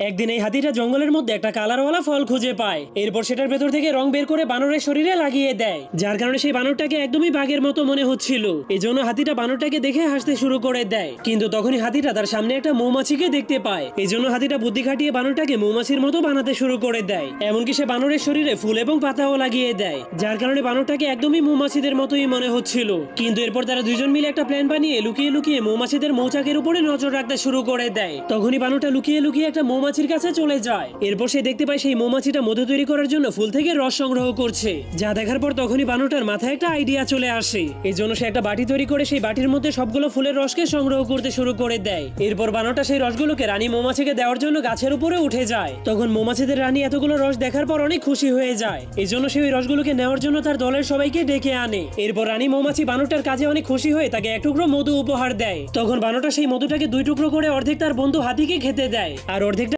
একদিন এই হাতিটা জঙ্গলের মধ্যে একটা কালারওয়ালা ফল খুঁজে পায়। এরপর সেটার ভেতর থেকে রং বের করে বানরের শরীরে লাগিয়ে দেয়, যার কারণে সেই বানরটাকে একদমই বাঘের মতো মনে হচ্ছিল। এই জন্য হাতিটা বানরটাকে দেখে হাসতে শুরু করে দেয়। কিন্তু তখনই হাতিটা তার সামনে একটা মৌমাছিকে দেখতে পায়। এই জন্য হাতিটা বুদ্ধি খাটিয়ে বানরটাকে মৌমাছির মতো বানাতে শুরু করে দেয়। এমনকি সে বানরের শরীরে ফুল এবং পাতাও লাগিয়ে দেয়, যার কারণে বানরটাকে একদমই মৌমাছিদের মতোই মনে হচ্ছিল। কিন্তু এরপর তারা দুজন মিলে একটা প্ল্যান বানিয়ে লুকিয়ে লুকিয়ে মৌমাছিদের মৌচাকের উপরে নজর রাখতে শুরু করে দেয়। তখনই বানরটা লুকিয়ে লুকিয়ে একটা মৌমাছির কাছে চলে যায়। এরপর সে দেখতে পায় সেই মৌমাছিটা মধু তৈরি করার জন্য ফুল থেকে রস সংগ্রহ করছে, যা দেখার পর তখনই বানরটার মাথায় একটা আইডিয়া চলে আসে। এই জন্য সে একটা বাটি তৈরি করে সেই বাটির মধ্যে সবগুলো ফুলের রসকে সংগ্রহ করতে শুরু করে দেয়। এরপর বানরটা সেই রসগুলোকে রানী মৌমাছিকে দেওয়ার জন্য গাছের উপরে উঠে যায়। তখন মৌমাছিদের রানী এতগুলো রস দেখার পর অনেক খুশি হয়ে যায়। এই জন্য সে ওই রসগুলোকে নেওয়ার জন্য তার দলের সবাইকে ডেকে আনে। এরপর রানী মৌমাছি বানরটার কাজে অনেক খুশি হয়ে তাকে এক টুকরো মধু উপহার দেয়। তখন বানরটা সেই মধুটাকে দুই টুকরো করে অর্ধেক তার বন্ধু হাতিকে খেতে দেয়, আর অর্ধেকটা